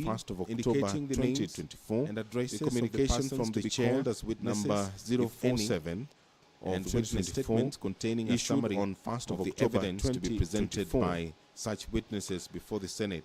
1st of October indicating the 2024 and addresses the communication from the chair number 047 of 2024 statements containing a summary on 1st of the October evidence to be presented by such witnesses before the Senate.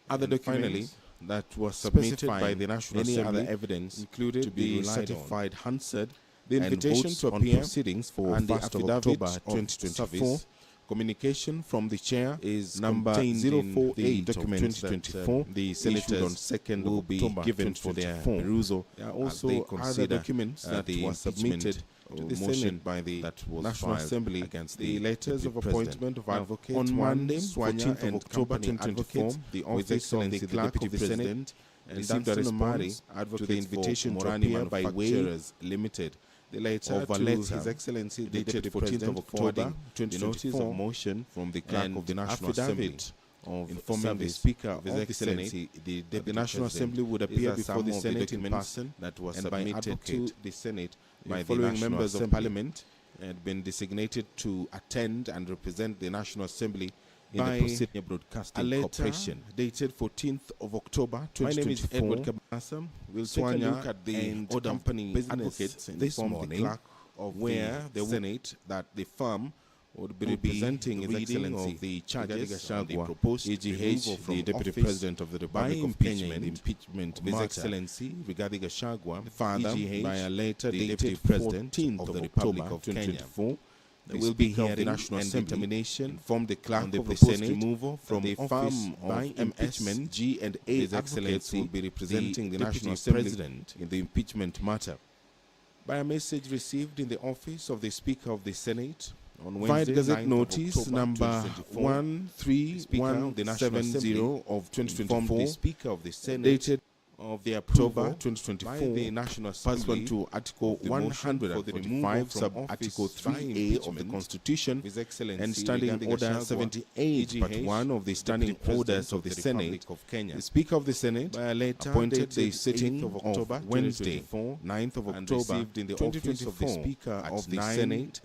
Other documents finally, that was submitted by the National any Assembly other evidence included to be the relied certified Hansard The invitation and to on appear proceedings for and the 1st of affidavit October of 2024. service. Communication from the chair is number contained 048 in the of documents 2024. the senators on 2nd will of be October given for their perusal. There are Also, also other consider documents that the were submitted to the motion Senate by the that was National filed Assembly against the letters of Deputy appointment of President. advocates On Monday, 14th of October company 2024, advocates, the His office of Excellency the the Clerk Deputy of the Senate President received a response to the invitation to Morani appear by way Manufacturers Limited. the letter of a to letter His Excellency the dated Deputy 14th of President October, the notice of 2024, motion from the Clerk and of the National Assembly affidavit of informing service the Speaker of of His the Excellency Senate, the that Deputy the National President. Assembly would These appear are before some the of Senate in documents person that was and by submitted to advocate the Senate the by the following National members of Assembly Parliament had been designated to attend and represent the National Assembly in by the Proceeding a Broadcasting letter Corporation. dated 14th of October My name is 2024. Edward Kabasa. We'll take a Swanya look at the and order of company business advocates this informed the morning, clerk of where the the Senate that the firm would be will be representing His reading Excellency of the charges Gachagua, on the proposed EGH, removal from the Deputy office President of the by Republic of Kenya, in the impeachment impeachment of His matter. Excellency Rigathi Gachagua, Further, EGH, by a letter the dated Deputy 14th President of of the the Republic Republic of of Kenya. 2024. There The will be Speaker of the hearing National and Assembly determination informed the clerk on the of the proposed Senate removal from the the office firm by of impeachment. G&A His advocates Excellency will be representing the Deputy National Assembly President in the impeachment matter. By a message received in the office of the Speaker of the Senate on Wednesday, Gazette 9th of Notice October number 13170 of 2024, the Speaker of the Senate dated of the October by 2024 the National Assembly pursuant to Article of the motion for the 145 removal sub from Article office by 3A of the impeachment Constitution His Excellency and Standing Rigathi Order Gachagua, 78 Part EGH, 1 of the Standing Deputy Orders President of the Republic Senate. of Kenya. The Speaker of the Senate By a letter appointed dated the sitting 8th of October of Wednesday, 2024, 9th of and October received in the office of the 2024 Speaker at of the 9:30 Senate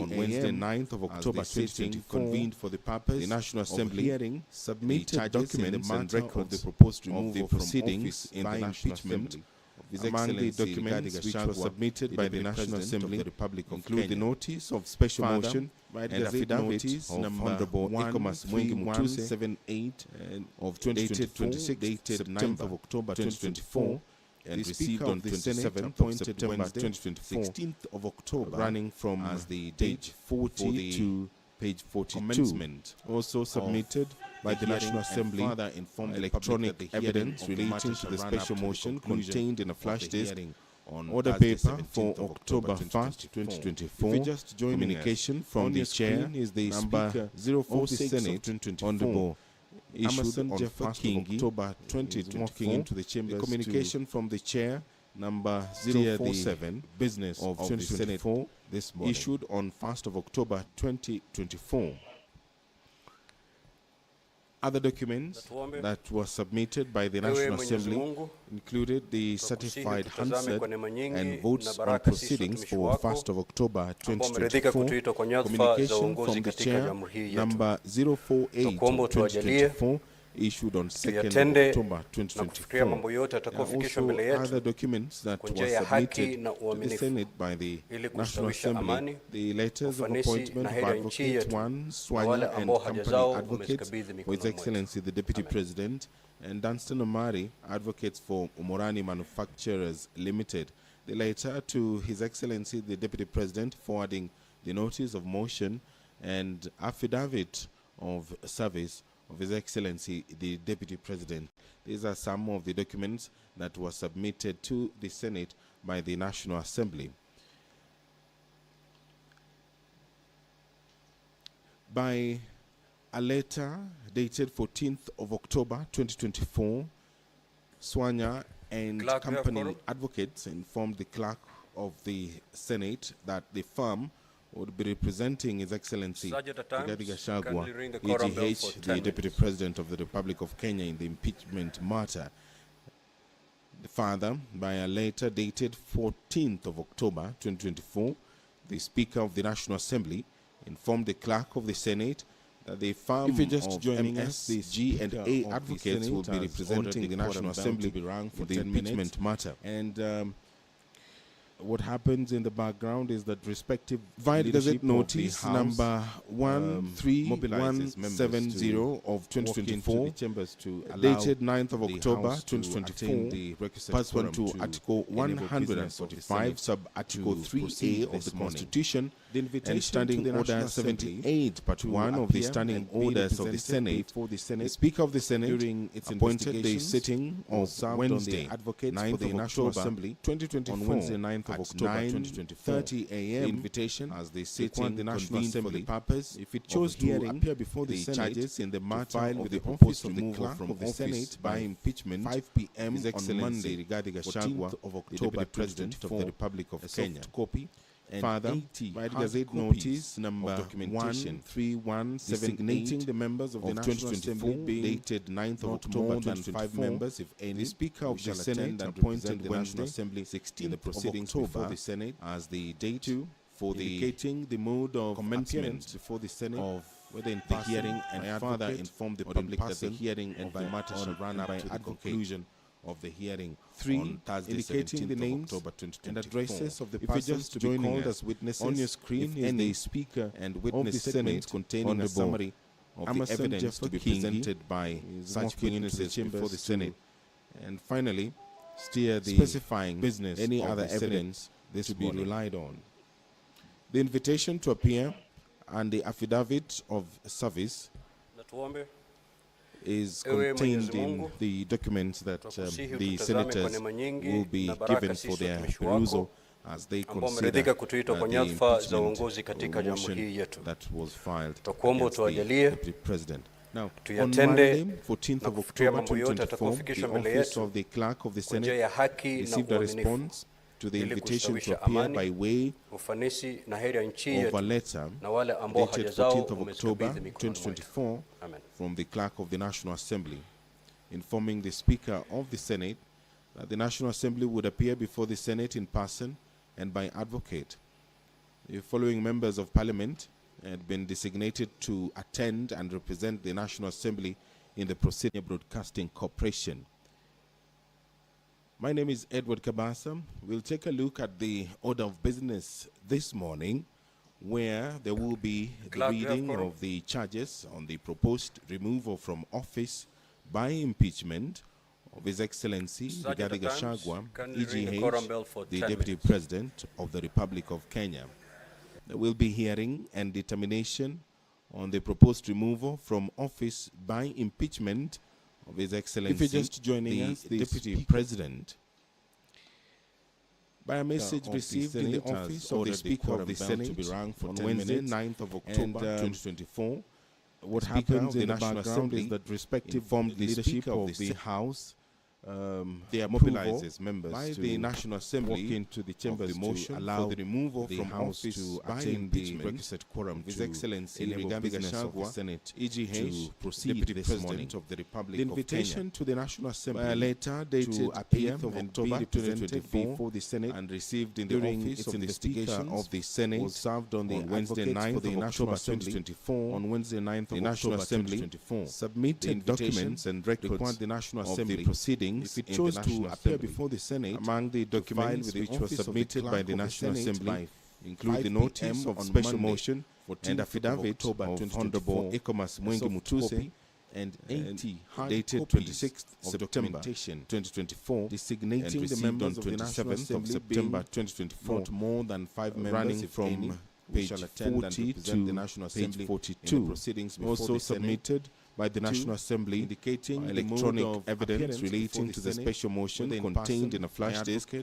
on Wednesday, a.m. 9th of as October the sitting 2024, convened for the purpose the National of Assembly hearing submitted charges in the documents and matter of records the proposed of removal the from proceedings office in by the National impeachment Assembly. His Among the Excellency documents Rigathi which Gachagua, were submitted by the Deputy National President Assembly of the Republic of include Kenya. the notice of special Further, motion by and Gazette affidavit Notice of number Honorable Ecomas Mwingi Mutuse 13178 of dated 2024, 26th dated 9th September of October 2024, 2024, and the received Speaker on of the Senate 27th of appointed September Wednesday, 2024, 16th of October, running from as the page date 40 for the to page 42. commencement Also submitted by the hearing National and Assembly further informed the electronic public that the evidence hearing of the relating matter to the shall run up special to the motion conclusion contained in a of flash the disk hearing on order Thursday, paper for 17th of October 1st, 2024. If you're just joining Communication us, from on the your chair screen is the number Speaker 046 of the of Senate, 2024, Honorable issued Emerson on Jeffer 1st of Kingi, October is walking 2024. into the chambers The communication from the chair number steer the 047 business of of the Senate 2024 this morning. issued on 1st of October 2024. Other documents that were submitted by the National Assembly included the certified Hansard and votes on proceedings for 1st of October 2024, communication from the chair number 048 of 2024 issued on 2nd of October 2024. Also, other documents that were submitted to the Senate by the National Assembly, the letters of appointment of Advocate 1, Swanya and Company Advocates for His Excellency the Deputy President, and Dunstan Omari, Advocates for Morani Manufacturers Limited. The letter to His Excellency the Deputy President forwarding the notice of motion and affidavit of service of His Excellency the Deputy President. These are some of the documents that were submitted to the Senate by the National Assembly. By a letter dated 14th of October 2024, Swanya and Company Advocates informed the Clerk of the Senate that the firm would be representing His Excellency Rigathi Gachagua, EGH, the Deputy President of the Republic of Kenya, in the impeachment matter. Further, by a letter dated 14th of October 2024, the Speaker of the National Assembly informed the Clerk of the Senate The firm of MSG and A advocates will be representing the National Assembly for the impeachment matter. And what happens in the background is that respective Vide Gazette notice number 13170 of 2024, dated 9th of October 2024, pursuant to Article 145, Sub-Article 3A of the Constitution, and Standing Order 78, Part 1 of the Standing Orders of the Senate, the Speaker of the Senate appointed the sitting of Wednesday, 9th of October 2024, on Wednesday, 9th of October 2024, a.m. The invitation as the sitting the National Assembly for the purpose, if it chose to appear before the charges in the matter with the proposed removal from the Senate by impeachment, 5 p.m. on Monday, Gachagua of October, President of the Republic of Kenya. Copy. And further, Vide Gazette notice number 13178 designating the members of the National Assembly dated 9th of October 2024, members, if any, the Speaker of the Senate appointed the National Assembly 16th of proceedings before the Senate as the date for indicating the mode of commencement before the Senate of whether in the hearing, and further inform the public that the hearing of the matter shall run up to the conclusion of the hearing. 3. On Thursday, indicating the names and addresses of the persons to be called as witnesses on your screen is the Speaker and witness statements containing a summary of the evidence to be presented by such witnesses before the Senate. And finally, steer the specifying business any other evidence this to be relied on. The invitation to appear and the affidavit of service is contained in the documents that the senators will be given for their perusal as they consider the impeachment motion that was filed against the Deputy President. Now, on Monday, 14th of October 2024, the Office of the Clerk of the Senate received a response to the invitation to appear by way of a letter dated 14th of October 2024 from the Clerk of the National Assembly, informing the Speaker of the Senate that the National Assembly would appear before the Senate in person and by advocate. The following members of Parliament had been designated to attend and represent the National Assembly in the proceeding Broadcasting Corporation. My name is Edward Kabasa. We'll take a look at the order of business this morning, where there will be the reading of the charges on the proposed removal from office by impeachment of His Excellency Rigathi Gachagua, EGH, the Deputy President of the Republic of Kenya. There will be hearing and determination on the proposed removal from office by impeachment of His Excellency, if you're just joining us, the Deputy President. By a message received in the office of the Speaker of the Senate on Wednesday, 9th of October 2024, what happens in the National Assembly is that respective formed leadership of the House they mobilizes members by the National Assembly walk into the chambers the motion to allow the removal from office to attain the requisite quorum. His Excellency Rigathi Gachagua, Senate, EGH, to proceed this President of the Republic the invitation of Kenya to the National Assembly by a letter dated 8th of October 2024 for the Senate and received in the office of the Speaker of the Senate was served on the Wednesday 9th of October 2024 on Wednesday 9th of the National Assembly 2024 submitted documents and records the National Assembly proceedings if it chose to appear before the Senate. Among the documents which were submitted by the National Assembly include the notice of special motion and affidavit of Honorable Ecomas Mwengi Mutuse and 80 dated 26th September 2024, designating the members of the National Assembly September 2024 not more than 5 members running from page 40 to the National Assembly 42. Proceedings also submitted by the National Assembly indicating electronic evidence relating to the special motion contained in a flash disk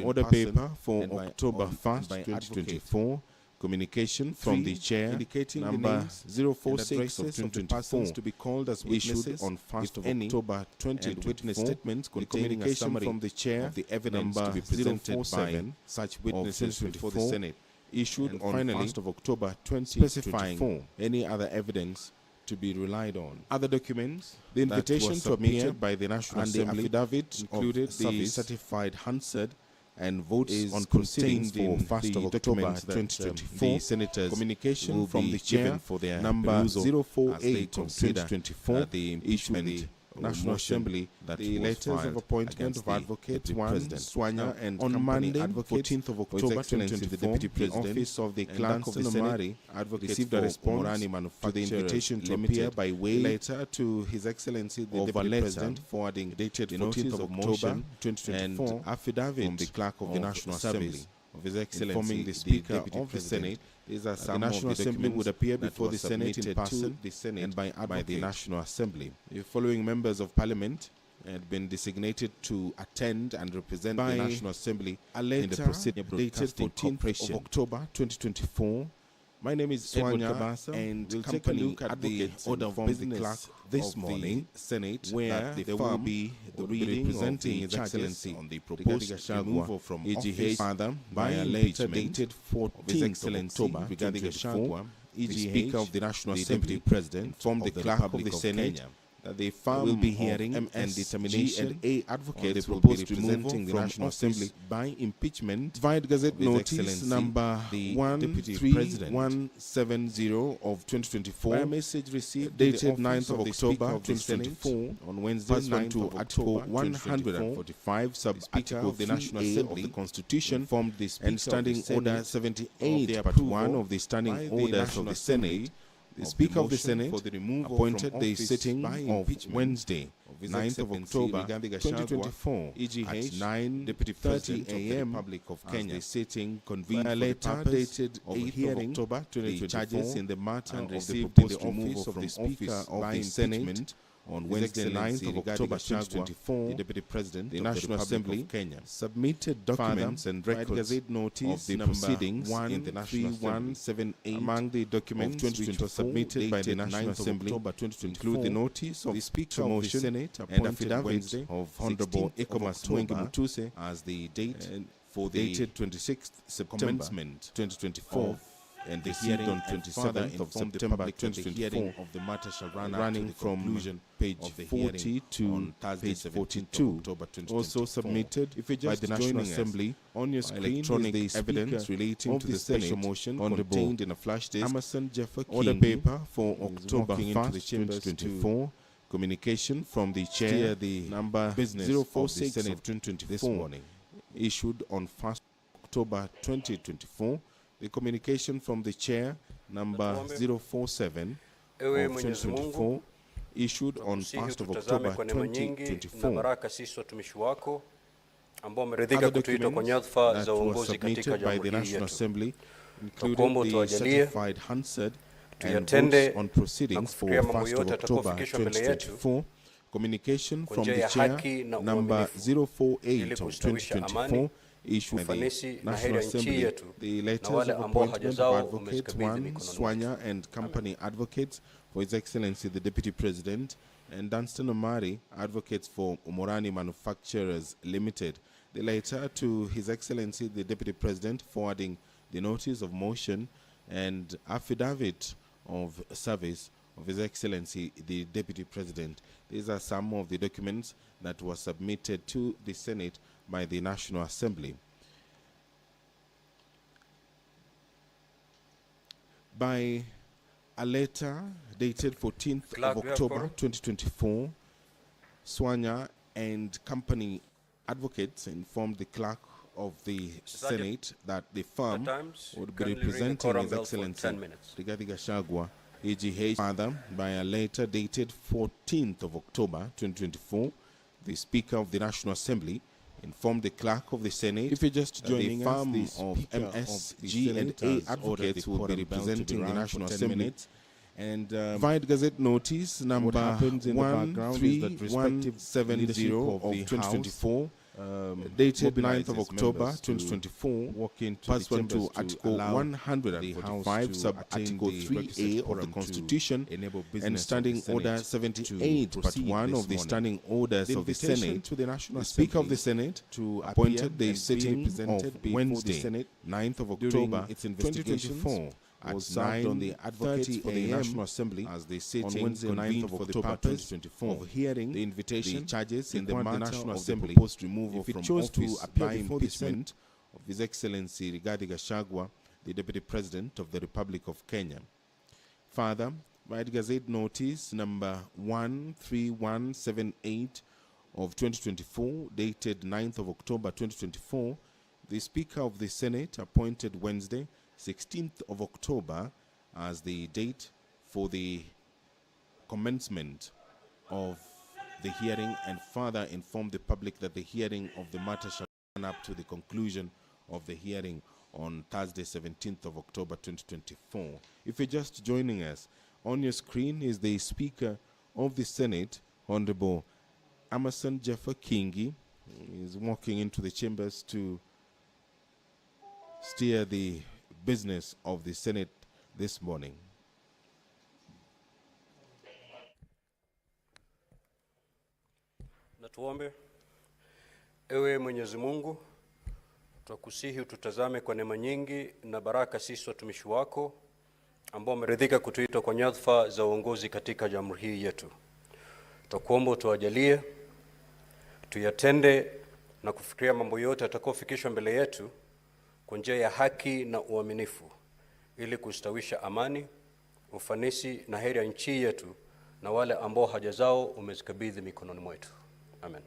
order paper for October 1st, 2024, communication from the chair indicating number 046 of 2024 to be called as issued on 1st of October 2024, witness statements containing a summary from the chair of the evidence to be presented by such witnesses before the Senate issued on 1st of October 2024, specifying any other evidence to be relied on. Other documents, the invitation to appear by the National Assembly, the affidavit included the certified Hansard and votes on proceedings for 1st of October 2024. The senators communication from the chair for their number 048 of 2024, the impeachment National Assembly, the letters of appointment of Advocate 1 Swanya and on Monday, 14th of October 2024, the Deputy President, the Office of the Clerk of the Senate received a response to the invitation to appear by way letter to His Excellency the Deputy President, forwarding dated 14th of October 2024, and affidavit from the Clerk of the National Assembly of His Excellency informing the Speaker of the Senate. The National Assembly would appear before the Senate in person and by the National Assembly. The following members of Parliament had been designated to attend and represent the National Assembly in the proceeding dated 14th of October 2024. My name is Swanya, and we'll take a look at the order of business this morning, Senate, where there will be the reading representing His Excellency on the proposed removal from office by a letter dated 14th of October regarding Gachagua, the Speaker of the National Assembly, President, from the Clerk of the Senate, that the firm will be hearing and determination G&A advocates will be representing the National Assembly by impeachment. Divide Gazette Notice number 13170 of 2024. By a message received dated 9th of October 2024 on Wednesday, 9th of Article 145 sub-article of the National Assembly of the Constitution formed this and Standing Order 78 Part 1 of the Standing Orders of the Senate. The Speaker of the Senate appointed the sitting of Wednesday, 9th of October 2024, at 9:30 a.m. Republic of Kenya. The sitting convened a letter dated 8th of October 2024, charges in the matter and received in the office of the Speaker of the Senate on Wednesday, 9th of October 2024, the Deputy President the National Assembly of Kenya submitted documents and records notice of the proceedings in the National Assembly. Among the documents which were submitted by the National Assembly include the notice of the Speaker of the Senate and affidavit of Honorable Ekomas Mwengi Mutuse as the date for the dated 26th September 2024. And the hearing on 27th of September 2024 of the matter shall running from page 40 to page 42. Also submitted by the National Assembly on your screen electronic evidence relating to the special motion contained in a flash disk order paper for October 1st, 2024. Communication from the chair, the number business 046 of 2024 this morning, issued on 1st October 2024. The communication from the chair, number 047 of 2024, issued on 1st of October 2024. Other documents that were submitted by the National Assembly included the certified Hansard and votes on proceedings for 1st of October 2024. Communication from the chair, number 048 of 2024, issue the National Assembly, the letters of appointment of Advocate 1 Swanya and Company Advocates for His Excellency the Deputy President, and Dunstan Omari, Advocates for Umorani Manufacturers Limited. The letter to His Excellency the Deputy President forwarding the notice of motion and affidavit of service of His Excellency the Deputy President. These are some of the documents that were submitted to the Senate by the National Assembly. By a letter dated 14th of October 2024, Swanya and Company Advocates informed the Clerk of the Senate that the firm would be representing His Excellency Rigathi Gachagua, AGH. Further, by a letter dated 14th of October 2024, the Speaker of the National Assembly informed the Clerk of the Senate if you're just joining the firm of MSG&A Advocates will be representing the National Assembly. And Divide Gazette Notice number 13170 of 2024, dated 9th of October 2024, pursuant to Article 145 sub-Article 3A of the Constitution and Standing Order 78 Part 1 of the Standing Orders of the Senate, the Speaker of the Senate appointed the sitting of Wednesday, 9th of October 2024, was served on the advocates for the National Assembly as they sit on Wednesday, 9th of October 2024 of hearing the invitation, the charges in the matter National of Assembly, the proposed removal from office to apply impeachment of His Excellency Gachagua, the Deputy President of the Republic of Kenya. Further, by Gazette Notice number 13178 of 2024, dated 9th of October 2024, the Speaker of the Senate appointed Wednesday, 16th of October, as the date for the commencement of the hearing, and further informed the public that the hearing of the matter shall run up to the conclusion of the hearing on Thursday, 17th of October 2024. If you're just joining us, on your screen is the Speaker of the Senate, Honorable Amason Jeffer Kingi. He is walking into the chambers to steer the business of the Senate this morning. Na tuombe. Ewe Mwenyezi Mungu, tukusihi ututazame kwa neema nyingi na baraka sisi watumishi wako ambao umeridhika kutuita kwa nyadhifa za uongozi katika jamhuri hii yetu. Tukuomba utujalie tuyatende na kufikiria mambo yote yatakayofikishwa mbele yetu kwa njia ya haki na uaminifu, ili kustawisha amani, ufanisi na heri ya nchi yetu na wale ambao haja zao umezikabidhi mikononi mwetu. Amen.